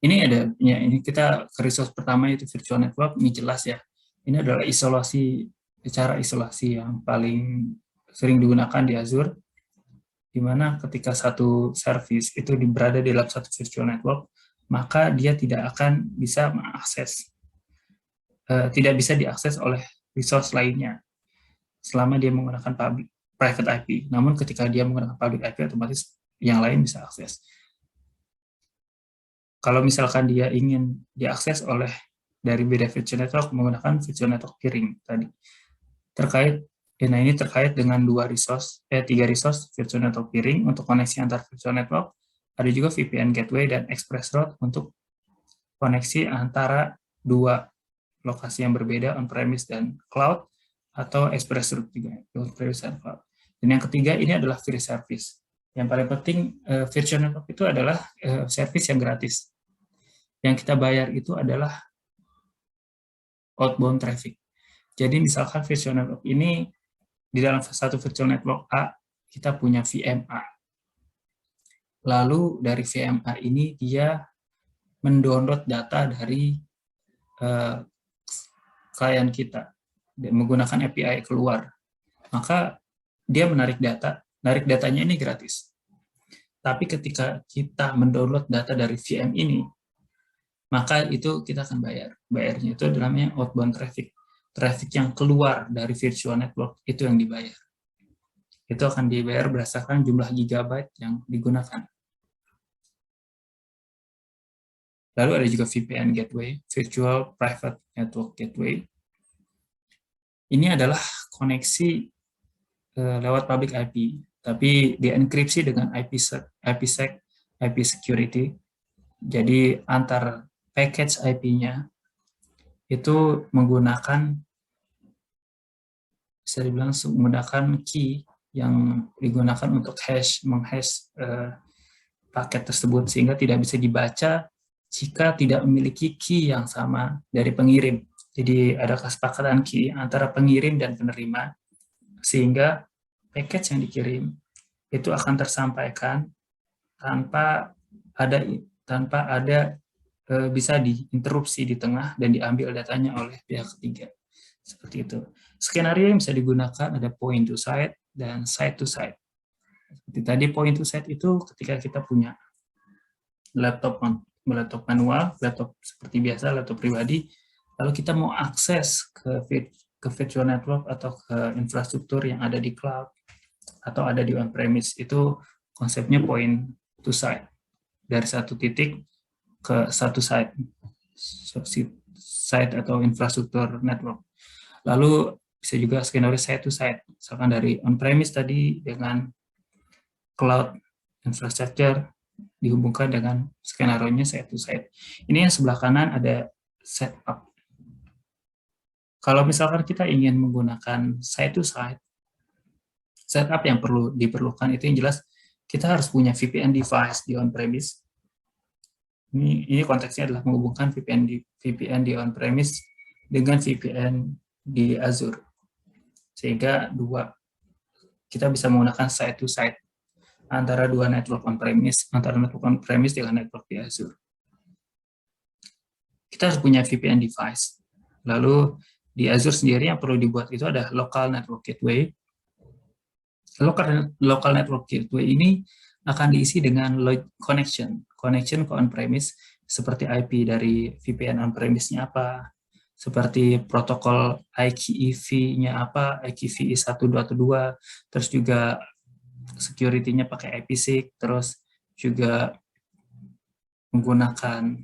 Ini ada, ya ini kita ke resource pertama itu virtual network, ini jelas ya. Ini adalah cara isolasi yang paling sering digunakan di Azure, di mana ketika satu service itu berada di dalam satu virtual network, maka dia tidak akan bisa mengakses, tidak bisa diakses oleh resource lainnya selama dia menggunakan private IP. Namun ketika dia menggunakan public IP, otomatis yang lain bisa akses. Kalau misalkan dia ingin diakses oleh dari beda virtual network menggunakan virtual network peering tadi. Nah ini terkait dengan tiga resource virtual network peering untuk koneksi antar virtual network. Ada juga VPN gateway dan express route untuk koneksi antara dua lokasi yang berbeda on-premise dan cloud, atau express route juga on-premise dan cloud. Dan yang ketiga ini adalah free service. Yang paling penting virtual network itu adalah service yang gratis. Yang kita bayar itu adalah outbound traffic. Jadi misalkan virtual network ini di dalam satu virtual network A kita punya VMA. Lalu dari VMA ini dia mendownload data dari klien kita menggunakan API keluar. Maka dia menarik datanya ini gratis. Tapi ketika kita mendownload data dari VM ini, maka itu kita akan bayar. Bayarnya itu namanya outbound traffic. Traffic yang keluar dari virtual network itu yang dibayar. Itu akan dibayar berdasarkan jumlah gigabyte yang digunakan. Lalu ada juga VPN gateway, Virtual Private Network Gateway. Ini adalah koneksi lewat public IP, tapi dienkripsi dengan IPsec, IP security. Jadi antar package IP-nya itu bisa dibilang menggunakan key yang digunakan untuk menghash paket tersebut, sehingga tidak bisa dibaca jika tidak memiliki key yang sama dari pengirim. Jadi ada kesepakatan key antara pengirim dan penerima, sehingga package yang dikirim itu akan tersampaikan tanpa ada bisa diinterupsi di tengah dan diambil datanya oleh pihak ketiga. Seperti itu. Skenario yang bisa digunakan ada point to site dan site to site. Seperti tadi, point to site itu ketika kita punya laptop manual, laptop seperti biasa, laptop pribadi, lalu kita mau akses ke virtual network atau ke infrastruktur yang ada di cloud atau ada di on-premise, itu konsepnya point to site. Dari satu titik ke satu site atau infrastruktur network. Lalu bisa juga skenario site to site, misalkan dari on-premise tadi dengan cloud infrastructure dihubungkan dengan skenario-nya site to site. Ini yang sebelah kanan ada setup. Kalau misalkan kita ingin menggunakan site to site, setup yang diperlukan itu yang jelas kita harus punya VPN device di on-premise. Ini konteksnya adalah menghubungkan VPN di on-premise dengan VPN di Azure. Sehingga kita bisa menggunakan site to site antara dua network on-premise, dengan network di Azure. Kita harus punya VPN device. Lalu di Azure sendiri yang perlu dibuat itu ada local network gateway. Local network gateway ini akan diisi dengan connection ke on-premise, seperti IP dari VPN on-premise-nya apa, seperti protokol IKEV-nya apa, IKEV 1212, terus juga security-nya pakai IPsec, terus juga menggunakan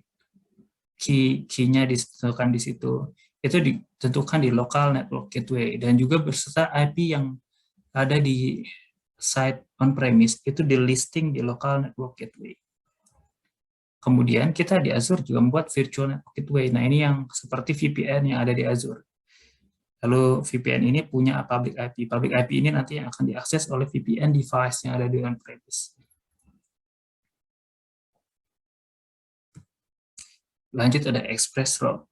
key-nya ditentukan di situ. Itu ditentukan di local network gateway, dan juga beserta IP yang ada di site on-premise itu di listing di local network gateway. Kemudian kita di Azure juga membuat virtual network gateway. Nah ini yang seperti VPN yang ada di Azure. Lalu VPN ini punya public IP. Public IP ini nanti yang akan diakses oleh VPN device yang ada di on-premise. Lanjut ada express route.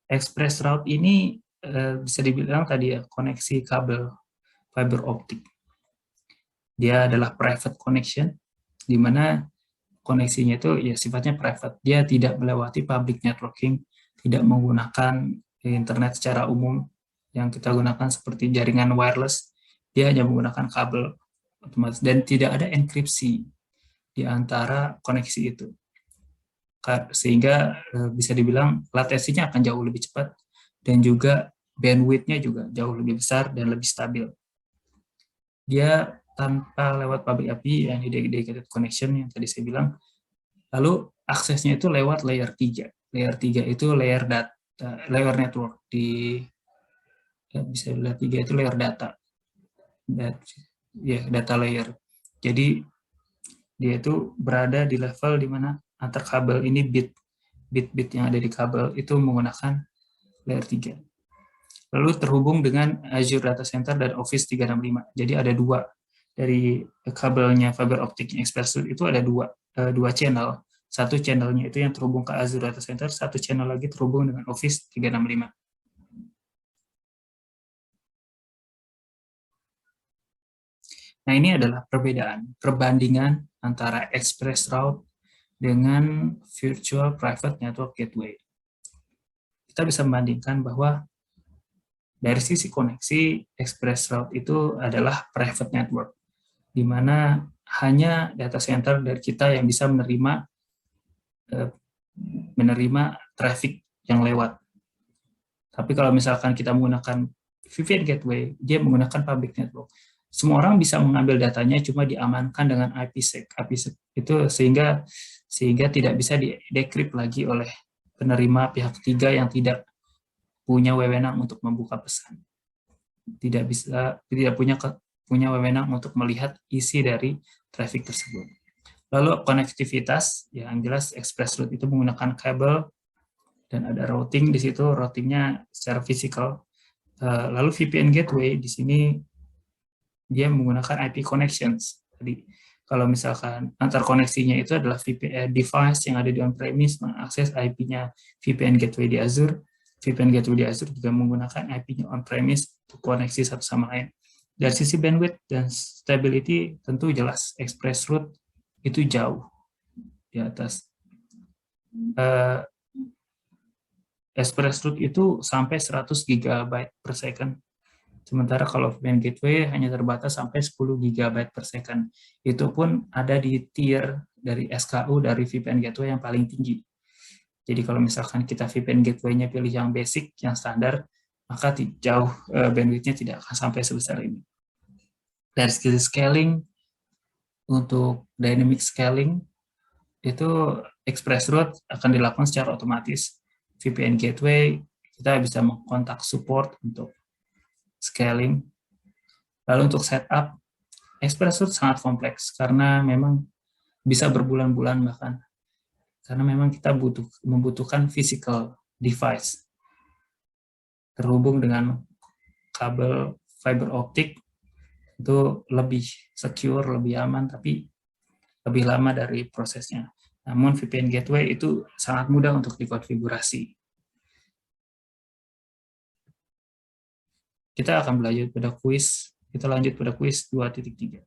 Express route ini bisa dibilang tadi ya, koneksi kabel fiber optik. Dia adalah private connection, di mana koneksinya itu ya sifatnya private. Dia tidak melewati public networking, tidak menggunakan internet secara umum yang kita gunakan seperti jaringan wireless. Dia hanya menggunakan kabel otomatis dan tidak ada enkripsi di antara koneksi itu. Sehingga bisa dibilang latensinya akan jauh lebih cepat dan juga bandwidth-nya juga jauh lebih besar dan lebih stabil. Dia tanpa lewat public API yang dedicated connection yang tadi saya bilang. Lalu aksesnya itu lewat layer 3. Layer 3 itu layer data, layer network di ya bisa layer 3 itu layer data. Data layer. Jadi dia itu berada di level di mana antar kabel ini bit yang ada di kabel itu menggunakan layer 3. Lalu terhubung dengan Azure Data Center dan Office 365. Jadi ada dua dari kabelnya fiber optic Express Route itu ada dua channel. Satu channelnya itu yang terhubung ke Azure Data Center, satu channel lagi terhubung dengan Office 365. Nah, ini adalah perbandingan antara Express Route dengan Virtual Private Network Gateway. Kita bisa membandingkan bahwa dari sisi koneksi, Express Route itu adalah private network, di mana hanya data center dari kita yang bisa menerima traffic yang lewat. Tapi kalau misalkan kita menggunakan VPN Gateway, dia menggunakan public network. Semua orang bisa mengambil datanya, cuma diamankan dengan IPsec. IPsec itu sehingga tidak bisa di-decrypt lagi oleh penerima pihak ketiga yang tidak punya wewenang untuk membuka pesan. Tidak punya wewenang untuk melihat isi dari traffic tersebut. Lalu konektivitas, yang jelas Express Route itu menggunakan kabel dan ada routing di situ, routingnya secara fisikal. Lalu VPN Gateway di sini dia menggunakan IP connections. Jadi kalau misalkan antar koneksinya itu adalah VPN device yang ada di on-premise mengakses IP-nya VPN Gateway di Azure. VPN Gateway di Azure juga menggunakan IP-nya on-premise untuk koneksi satu sama lain. Dari sisi bandwidth dan stability tentu jelas Express Route itu jauh di atas. Express Route itu sampai 100 GB per second. Sementara kalau VPN Gateway hanya terbatas sampai 10 GB per second. Itu pun ada di tier dari SKU dari VPN Gateway yang paling tinggi. Jadi kalau misalkan kita VPN Gateway-nya pilih yang basic, yang standar, maka jauh bandwidth-nya tidak akan sampai sebesar ini. Dari segi scaling, untuk dynamic scaling, itu Express Route akan dilakukan secara otomatis. VPN Gateway, kita bisa mengkontak support untuk scaling. Lalu untuk setup, Express Route sangat kompleks karena memang bisa berbulan-bulan bahkan. Karena memang kita membutuhkan physical device terhubung dengan kabel fiber optik, itu lebih secure, lebih aman, tapi lebih lama dari prosesnya. Namun VPN Gateway itu sangat mudah untuk dikonfigurasi. Kita akan belajar pada kuis, kita lanjut pada kuis 2.3.